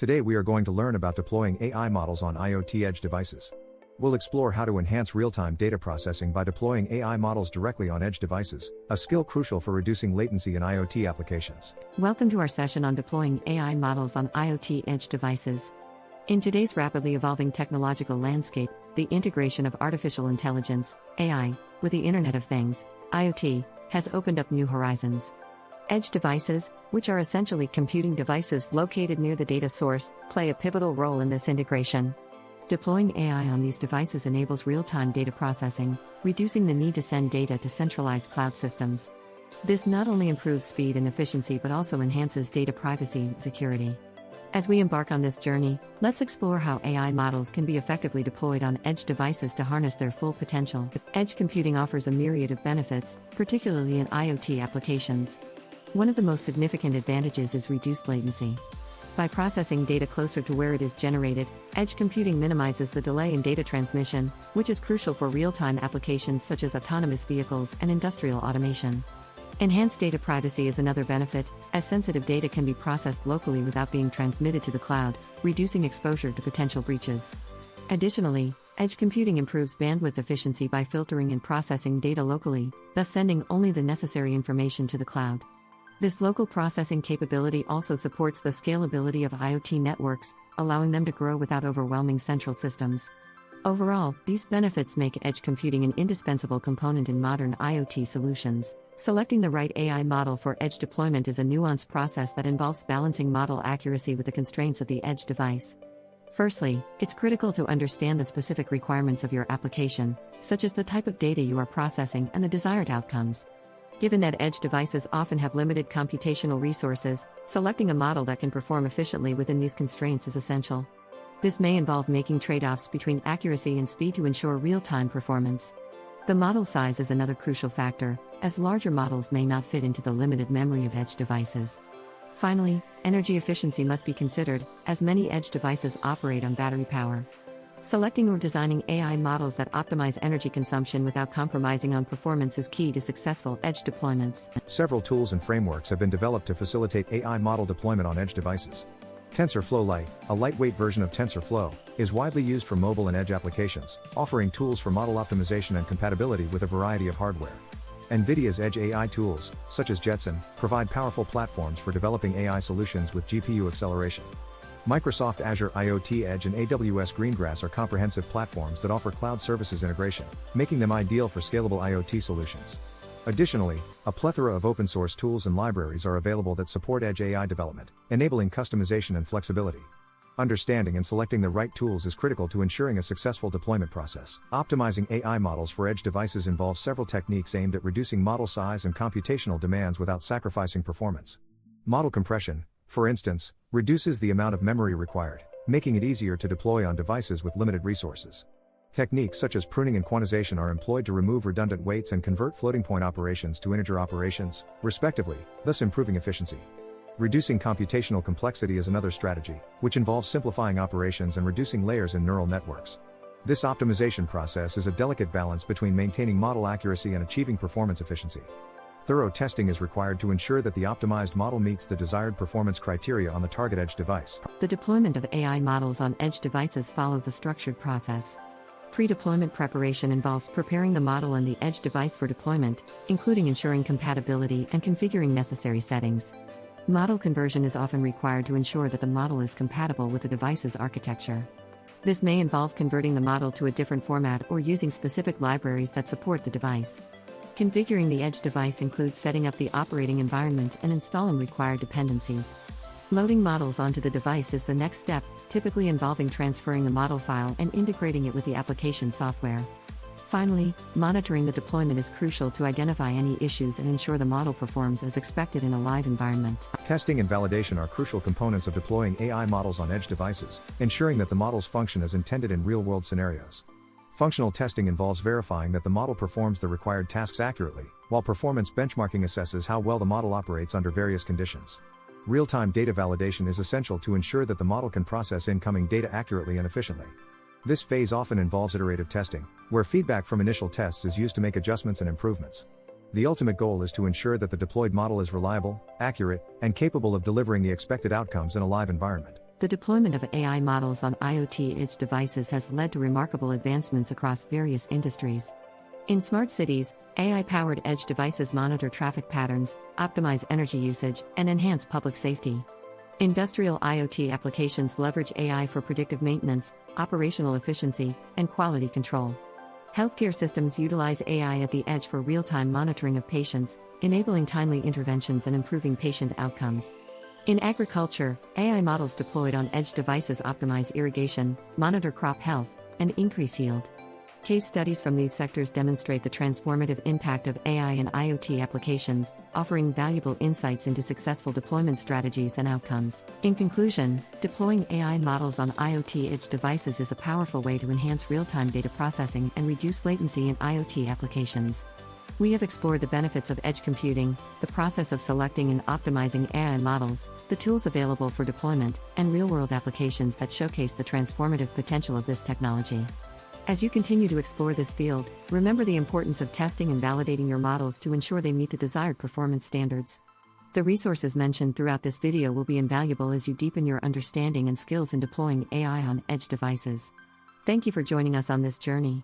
Today we are going to learn about deploying AI models on IoT Edge devices. We'll explore how to enhance real-time data processing by deploying AI models directly on edge devices, a skill crucial for reducing latency in IoT applications. Welcome to our session on deploying AI models on IoT Edge devices. In today's rapidly evolving technological landscape, the integration of artificial intelligence, AI, with the Internet of Things, IoT, has opened up new horizons. Edge devices, which are essentially computing devices located near the data source, play a pivotal role in this integration. Deploying AI on these devices enables real-time data processing, reducing the need to send data to centralized cloud systems. This not only improves speed and efficiency but also enhances data privacy and security. As we embark on this journey, let's explore how AI models can be effectively deployed on edge devices to harness their full potential. Edge computing offers a myriad of benefits, particularly in IoT applications. One of the most significant advantages is reduced latency. By processing data closer to where it is generated, edge computing minimizes the delay in data transmission, which is crucial for real-time applications such as autonomous vehicles and industrial automation. Enhanced data privacy is another benefit, as sensitive data can be processed locally without being transmitted to the cloud, reducing exposure to potential breaches. Additionally, edge computing improves bandwidth efficiency by filtering and processing data locally, thus sending only the necessary information to the cloud. This local processing capability also supports the scalability of IoT networks, allowing them to grow without overwhelming central systems. Overall, these benefits make edge computing an indispensable component in modern IoT solutions. Selecting the right AI model for edge deployment is a nuanced process that involves balancing model accuracy with the constraints of the edge device. Firstly, it's critical to understand the specific requirements of your application, such as the type of data you are processing and the desired outcomes. Given that edge devices often have limited computational resources, selecting a model that can perform efficiently within these constraints is essential. This may involve making trade-offs between accuracy and speed to ensure real-time performance. The model size is another crucial factor, as larger models may not fit into the limited memory of edge devices. Finally, energy efficiency must be considered, as many edge devices operate on battery power. Selecting or designing AI models that optimize energy consumption without compromising on performance is key to successful edge deployments. Several tools and frameworks have been developed to facilitate AI model deployment on edge devices. TensorFlow Lite, a lightweight version of TensorFlow, is widely used for mobile and edge applications, offering tools for model optimization and compatibility with a variety of hardware. NVIDIA's Edge AI tools, such as Jetson, provide powerful platforms for developing AI solutions with GPU acceleration. Microsoft Azure IoT Edge and AWS Greengrass are comprehensive platforms that offer cloud services integration, making them ideal for scalable IoT solutions. Additionally, a plethora of open-source tools and libraries are available that support edge AI development, enabling customization and flexibility. Understanding and selecting the right tools is critical to ensuring a successful deployment process. Optimizing AI models for edge devices involves several techniques aimed at reducing model size and computational demands without sacrificing performance. Model compression, for instance, reduces the amount of memory required, making it easier to deploy on devices with limited resources. Techniques such as pruning and quantization are employed to remove redundant weights and convert floating-point operations to integer operations, respectively, thus improving efficiency. Reducing computational complexity is another strategy, which involves simplifying operations and reducing layers in neural networks. This optimization process is a delicate balance between maintaining model accuracy and achieving performance efficiency. Thorough testing is required to ensure that the optimized model meets the desired performance criteria on the target edge device. The deployment of AI models on edge devices follows a structured process. Pre-deployment preparation involves preparing the model and the edge device for deployment, including ensuring compatibility and configuring necessary settings. Model conversion is often required to ensure that the model is compatible with the device's architecture. This may involve converting the model to a different format or using specific libraries that support the device. Configuring the edge device includes setting up the operating environment and installing required dependencies. Loading models onto the device is the next step, typically involving transferring the model file and integrating it with the application software. Finally, monitoring the deployment is crucial to identify any issues and ensure the model performs as expected in a live environment. Testing and validation are crucial components of deploying AI models on edge devices, ensuring that the models function as intended in real-world scenarios. Functional testing involves verifying that the model performs the required tasks accurately, while performance benchmarking assesses how well the model operates under various conditions. Real-time data validation is essential to ensure that the model can process incoming data accurately and efficiently. This phase often involves iterative testing, where feedback from initial tests is used to make adjustments and improvements. The ultimate goal is to ensure that the deployed model is reliable, accurate, and capable of delivering the expected outcomes in a live environment. The deployment of AI models on IoT Edge devices has led to remarkable advancements across various industries. In smart cities, AI-powered edge devices monitor traffic patterns, optimize energy usage, and enhance public safety. Industrial IoT applications leverage AI for predictive maintenance, operational efficiency, and quality control. Healthcare systems utilize AI at the edge for real-time monitoring of patients, enabling timely interventions and improving patient outcomes. In agriculture, AI models deployed on edge devices optimize irrigation, monitor crop health, and increase yield. Case studies from these sectors demonstrate the transformative impact of AI in IoT applications, offering valuable insights into successful deployment strategies and outcomes. In conclusion, deploying AI models on IoT edge devices is a powerful way to enhance real-time data processing and reduce latency in IoT applications. We have explored the benefits of edge computing, the process of selecting and optimizing AI models, the tools available for deployment, and real-world applications that showcase the transformative potential of this technology. As you continue to explore this field, remember the importance of testing and validating your models to ensure they meet the desired performance standards. The resources mentioned throughout this video will be invaluable as you deepen your understanding and skills in deploying AI on edge devices. Thank you for joining us on this journey.